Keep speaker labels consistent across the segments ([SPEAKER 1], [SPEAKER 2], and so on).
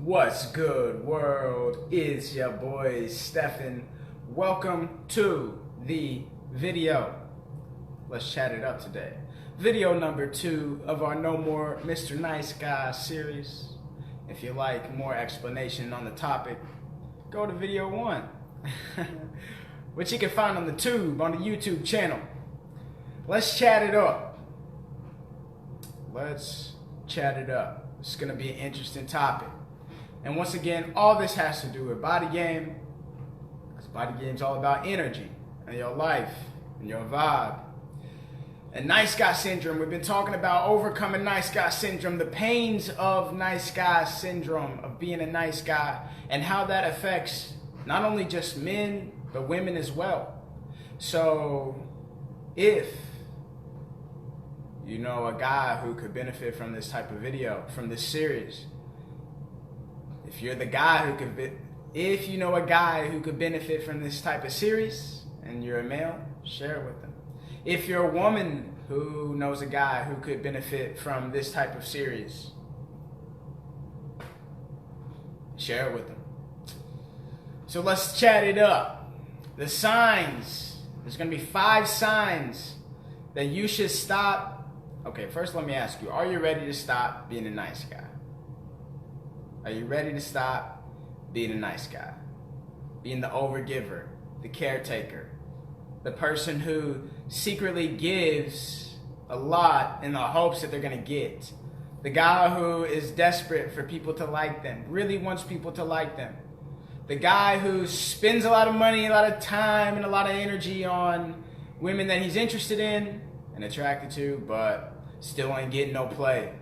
[SPEAKER 1] What's good, world? It's your boy Steffan. Welcome to the video. Let's chat it up today. Video number 2 of our No More Mr. Nice Guy series. If you like more explanation on the topic, go to video 1, which you can find on the YouTube channel. Let's chat it up. Let's chat it up. It's going to be an interesting topic. And once again, all this has to do with body game. Because body game is all about energy and your life and your vibe. And nice guy syndrome, we've been talking about overcoming nice guy syndrome, the pains of nice guy syndrome, of being a nice guy, and how that affects not only just men, but women as well. So, if you know a guy who could benefit from this type of video, from this series, if you're the guy who could if you know a guy who could benefit from this type of series, and you're a male, share it with them. If you're a woman who knows a guy who could benefit from this type of series, share it with them. So let's chat it up. The signs. There's going to be 5 signs that you should stop. Okay, first let me ask you, are you ready to stop being a nice guy? Are you ready to stop being a nice guy? Being the overgiver, the caretaker, the person who secretly gives a lot in the hopes that they're going to get. The guy who is desperate for people to like them, really wants people to like them. The guy who spends a lot of money, a lot of time, and a lot of energy on women that he's interested in and attracted to, but still ain't getting no play.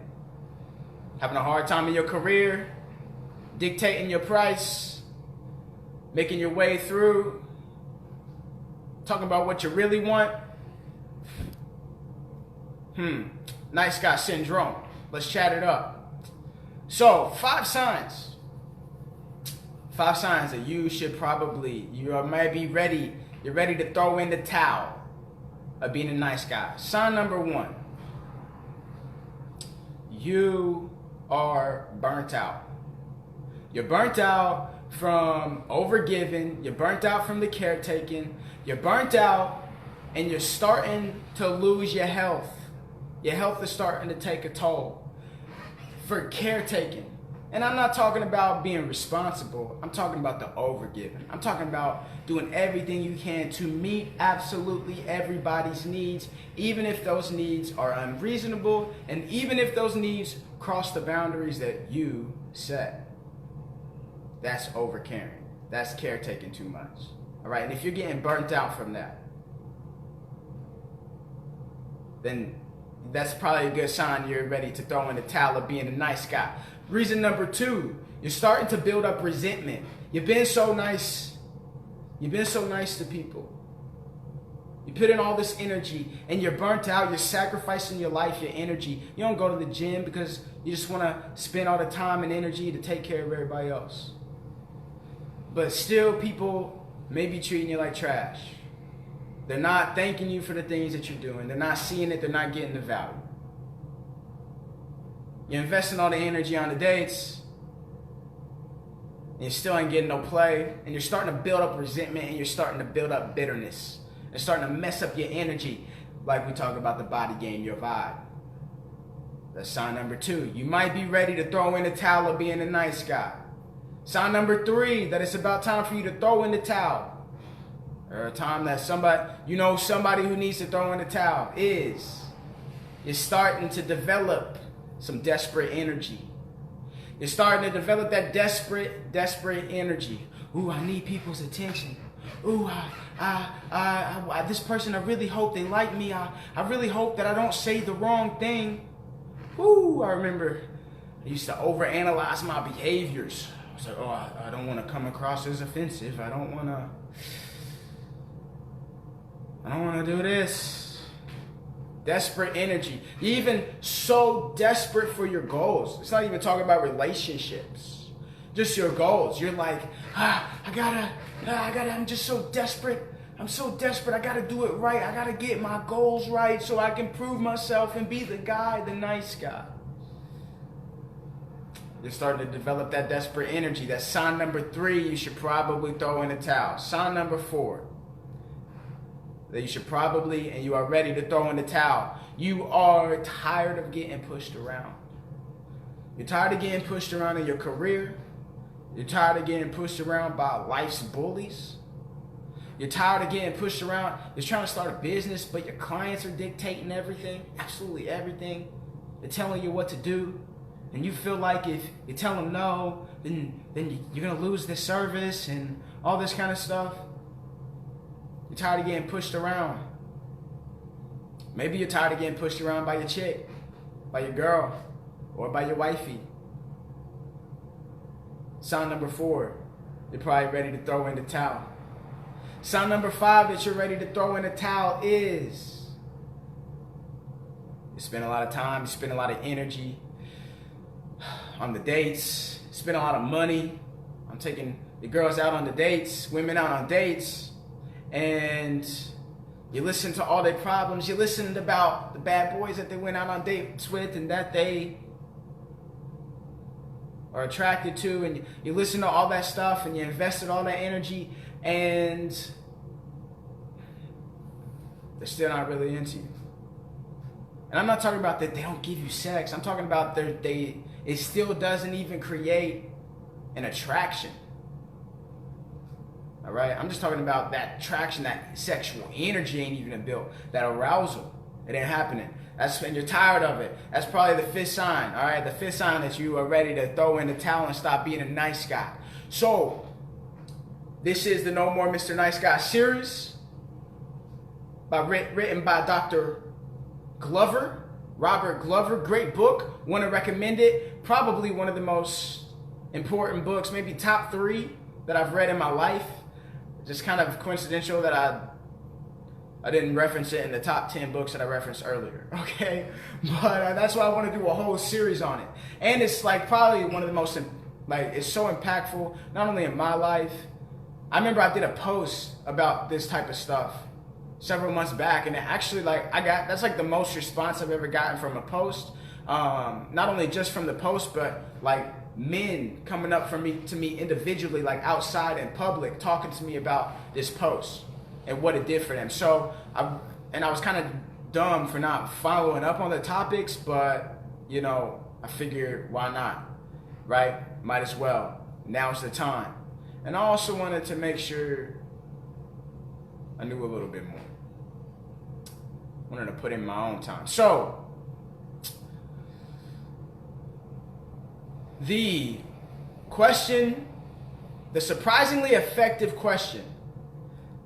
[SPEAKER 1] Having a hard time in your career, dictating your price, making your way through, talking about what you really want. Nice guy syndrome. Let's chat it up. So, 5 signs. 5 signs that you should probably, you might be ready, you're ready to throw in the towel of being a nice guy. Sign number 1. You are burnt out. You're burnt out from overgiving. You're burnt out from the caretaking. You're burnt out and you're starting to lose your health. Your health is starting to take a toll for caretaking. And I'm not talking about being responsible. I'm talking about the overgiving. I'm talking about doing everything you can to meet absolutely everybody's needs, even if those needs are unreasonable and even if those needs cross the boundaries that you set. That's overcaring. That's caretaking too much. All right, and if you're getting burnt out from that, then that's probably a good sign you're ready to throw in the towel of being a nice guy. Reason number 2, you're starting to build up resentment. You've been so nice. You've been so nice to people. You put in all this energy and you're burnt out. You're sacrificing your life, your energy. You don't go to the gym because you just want to spend all the time and energy to take care of everybody else. But still, people may be treating you like trash. They're not thanking you for the things that you're doing. They're not seeing it. They're not getting the value. You're investing all the energy on the dates, and you still ain't getting no play, and you're starting to build up resentment, and you're starting to build up bitterness. It's starting to mess up your energy, like we talk about the body game, your vibe. That's sign number 2. You might be ready to throw in the towel of being a nice guy. Sign number 3, that it's about time for you to throw in the towel. Or a time that somebody who needs to throw in the towel is you're starting to develop some desperate energy. You're starting to develop that desperate energy. Ooh, I need people's attention. Ooh, this person, I really hope they like me. I really hope that I don't say the wrong thing. Ooh, I remember I used to overanalyze my behaviors. I was like, I don't want to come across as offensive. I don't want to do this. Desperate energy. You're even so desperate for your goals. It's not even talking about relationships. Just your goals. You're like, I'm just so desperate. I'm so desperate. I gotta do it right. I gotta get my goals right so I can prove myself and be the guy, the nice guy. You're starting to develop that desperate energy. That's sign number 3. You should probably throw in the towel. Sign number 4. That you should probably, and you are ready to throw in the towel. You are tired of getting pushed around. You're tired of getting pushed around in your career. You're tired of getting pushed around by life's bullies. You're tired of getting pushed around. You're trying to start a business, but your clients are dictating everything, absolutely everything. They're telling you what to do. And you feel like if you tell them no, then you're going to lose this service and all this kind of stuff. You're tired of getting pushed around. Maybe you're tired of getting pushed around by your chick, by your girl, or by your wifey. Sign number 4, you're probably ready to throw in the towel. Sign number 5 that you're ready to throw in the towel is you spend a lot of time, you spend a lot of energy on the dates, spend a lot of money on taking the girls out on the dates, women out on dates, and you listen to all their problems. You listened about the bad boys that they went out on dates with and that they are attracted to, and you listen to all that stuff and you invested all that energy, and they're still not really into you. And I'm not talking about that they don't give you sex. I'm talking about it still doesn't even create an attraction. All right? I'm just talking about that attraction, that sexual energy ain't even built. That arousal, it ain't happening. And you're tired of it. That's probably the 5th sign. All right? The 5th sign that you are ready to throw in the towel and stop being a nice guy. So, this is the No More Mr. Nice Guy series written by Dr. Glover, Robert Glover. Great book. Want to recommend it. Probably one of the most important books, maybe top 3 that I've read in my life. Just kind of coincidental that I didn't reference it in the top 10 books that I referenced earlier. Okay, but that's why I want to do a whole series on it. And it's like probably one of the most it's so impactful not only in my life. I remember I did a post about this type of stuff several months back, and it actually that's like the most response I've ever gotten from a post. Not only just from the post, but like men coming up to me individually, like outside in public, talking to me about this post and what it did for them. So I was kind of dumb for not following up on the topics, but I figured why not, right? Might as well. Now's the time. And I also wanted to make sure I knew a little bit more. Wanted to put in my own time. So, the question, the surprisingly effective question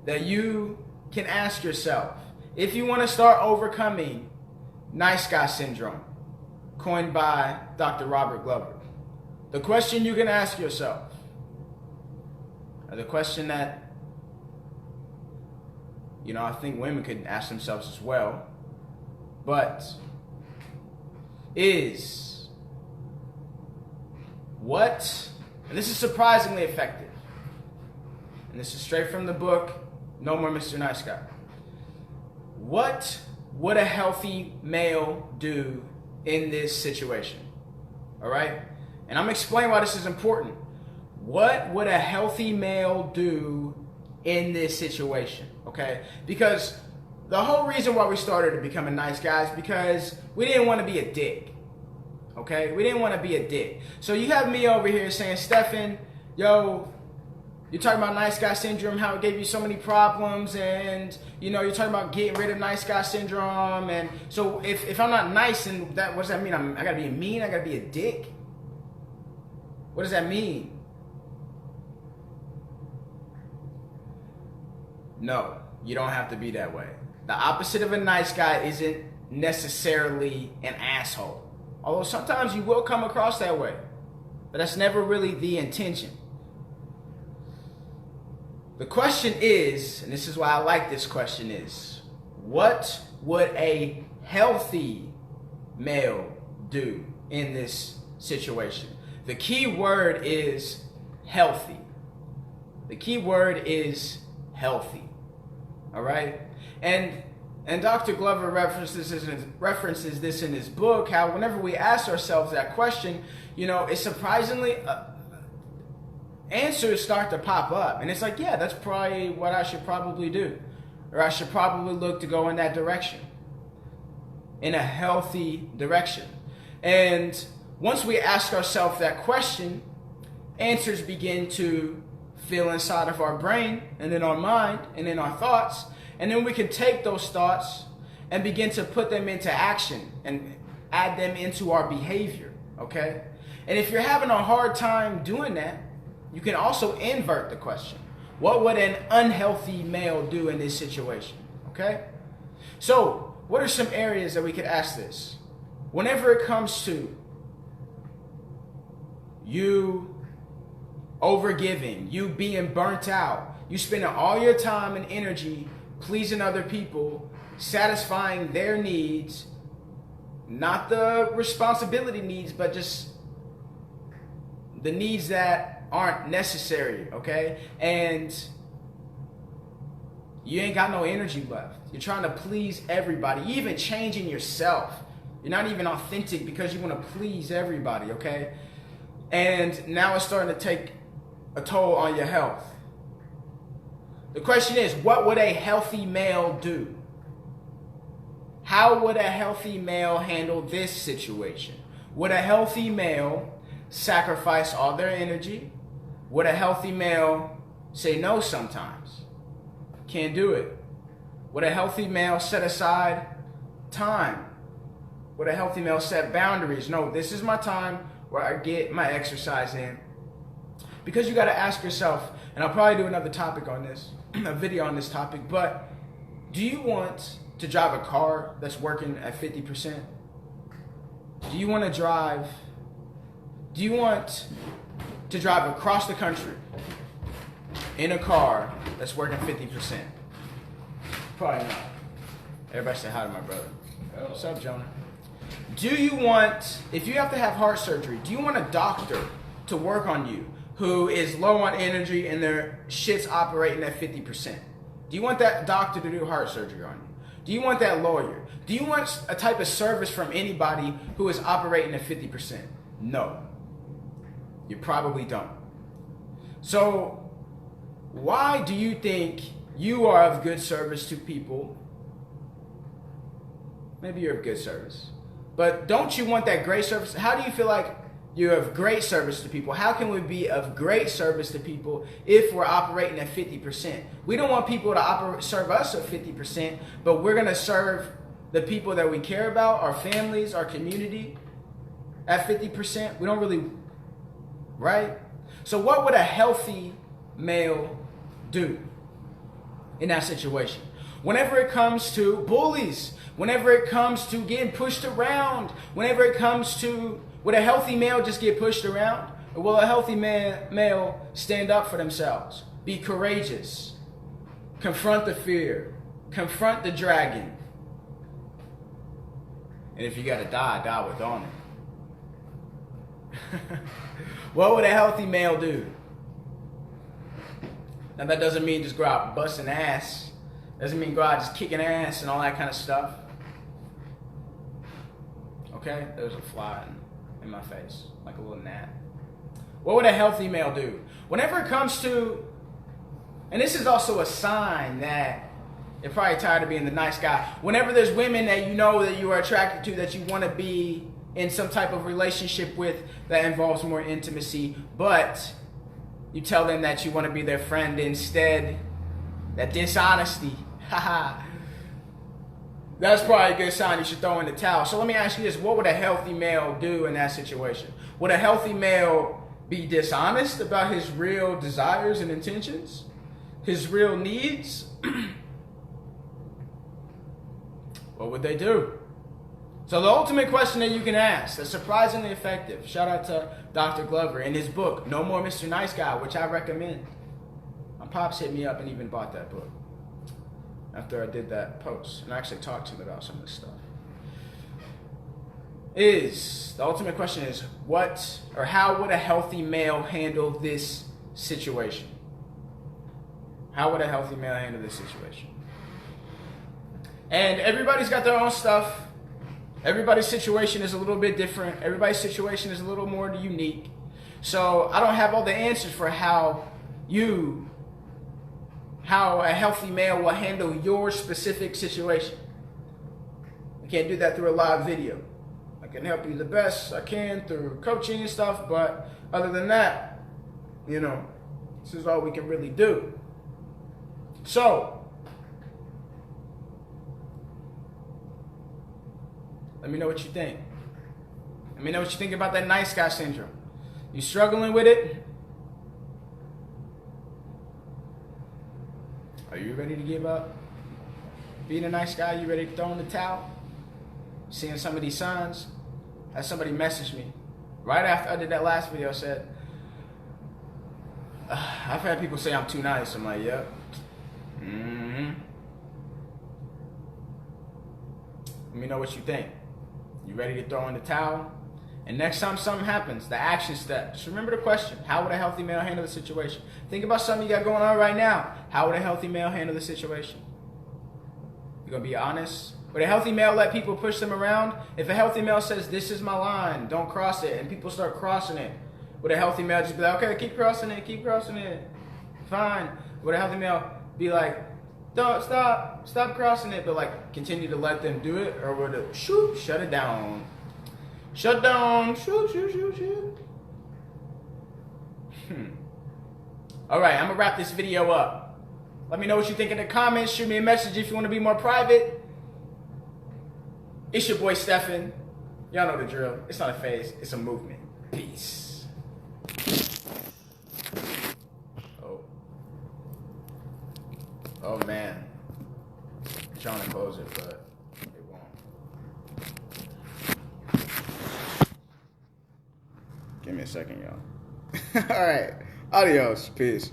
[SPEAKER 1] that you can ask yourself if you want to start overcoming nice guy syndrome, coined by Dr. Robert Glover. The question you can ask yourself, or the question that I think women could ask themselves as well, but is what, and this is surprisingly effective, and this is straight from the book, No More Mr. Nice Guy. What would a healthy male do in this situation? All right? And I'm going to explain why this is important. What would a healthy male do in this situation? Okay? Because the whole reason why we started to become a nice guy is because we didn't want to be a dick. Okay? We didn't want to be a dick. So you have me over here saying, Steffan, yo, you're talking about nice guy syndrome, how it gave you so many problems, and you're talking about getting rid of nice guy syndrome. And so if I'm not nice, and what does that mean? I gotta be mean? I gotta be a dick? What does that mean? No, you don't have to be that way. The opposite of a nice guy isn't necessarily an asshole. Although sometimes you will come across that way. But that's never really the intention. The question is, and this is why I like this question, is what would a healthy male do in this situation? The key word is healthy. The key word is healthy. All right? And And Dr. Glover references this in his book, how whenever we ask ourselves that question, it's surprisingly, answers start to pop up. And it's like, yeah, that's probably what I should probably do. Or I should probably look to go in that direction. In a healthy direction. And once we ask ourselves that question, answers begin to fill inside of our brain and in our mind and in our thoughts. And then we can take those thoughts and begin to put them into action and add them into our behavior, okay? And if you're having a hard time doing that, you can also invert the question. What would an unhealthy male do in this situation, okay? So, what are some areas that we could ask this? Whenever it comes to you overgiving, you being burnt out, you spending all your time and energy pleasing other people, satisfying their needs, not the responsibility needs, but just the needs that aren't necessary, okay? And you ain't got no energy left. You're trying to please everybody, you even changing yourself. You're not even authentic because you want to please everybody, okay? And now it's starting to take a toll on your health. The question is, what would a healthy male do? How would a healthy male handle this situation? Would a healthy male sacrifice all their energy? Would a healthy male say no sometimes? Can't do it. Would a healthy male set aside time? Would a healthy male set boundaries? No, this is my time where I get my exercise in. Because you got to ask yourself, and I'll probably do another topic on this, a video on this topic, but do you want to drive a car that's working at 50%? Do you want to drive across the country in a car that's working 50%? Probably not. Everybody say hi to my brother. Oh, what's up, Jonah? Do you want, if you have to have heart surgery, do you want a doctor to work on you who is low on energy and their shit's operating at 50%? Do you want that doctor to do heart surgery on you? Do you want that lawyer? Do you want a type of service from anybody who is operating at 50%? No. You probably don't. So, why do you think you are of good service to people? Maybe you're of good service. But don't you want that great service? How do you feel like you're of great service to people? How can we be of great service to people if we're operating at 50%? We don't want people to serve us at 50%, but we're going to serve the people that we care about, our families, our community, at 50%. We don't really, right? So what would a healthy male do in that situation? Whenever it comes to bullies, whenever it comes to getting pushed around, whenever it comes to, would a healthy male just get pushed around? Or will a healthy male stand up for themselves? Be courageous. Confront the fear. Confront the dragon. And if you gotta die, die with honor. What would a healthy male do? Now that doesn't mean just go out busting ass. Doesn't mean go out just kicking ass and all that kind of stuff. Okay, there's a fly in my face, like a little gnat. What would a healthy male do? Whenever it comes to, and this is also a sign that you're probably tired of being the nice guy. Whenever there's women that you know that you are attracted to, that you want to be in some type of relationship with that involves more intimacy, but you tell them that you want to be their friend instead, that dishonesty, that's probably a good sign you should throw in the towel. So let me ask you this, what would a healthy male do in that situation? Would a healthy male be dishonest about his real desires and intentions? His real needs? What would they do? So the ultimate question that you can ask, that's surprisingly effective, shout out to Dr. Glover in his book, No More Mr. Nice Guy, which I recommend. My pops hit me up and even bought that book after I did that post, and I actually talked to him about some of this stuff. The ultimate question is, what or how would a healthy male handle this situation? How would a healthy male handle this situation? And everybody's got their own stuff. Everybody's situation is a little bit different. Everybody's situation is a little more unique. So I don't have all the answers for how a healthy male will handle your specific situation. I can't do that through a live video. I can help you the best I can through coaching and stuff, but other than that, this is all we can really do. So, let me know what you think. Let me know what you think about that nice guy syndrome. You struggling with it? Are you ready to give up? Being a nice guy, you ready to throw in the towel? Seeing some of these signs? Had somebody message me right after I did that last video. Said, I've had people say I'm too nice. I'm like, yep. Let me know what you think. You ready to throw in the towel? And next time something happens, the action steps. Remember the question: how would a healthy male handle the situation? Think about something you got going on right now. How would a healthy male handle the situation? You gonna be honest? Would a healthy male let people push them around? If a healthy male says, "This is my line, don't cross it," and people start crossing it, would a healthy male just be like, "Okay, keep crossing it, fine"? Would a healthy male be like, "Don't stop crossing it," but like continue to let them do it? Or would it shut it down? Shut down, shoot. Alright, I'm gonna wrap this video up. Let me know what you think in the comments. Shoot me a message if you want to be more private. It's your boy Steffan. Y'all know the drill. It's not a phase, it's a movement. Peace. Oh man. I'm trying to close it, but it won't. Give me a second, y'all. Alright. Adios. Peace.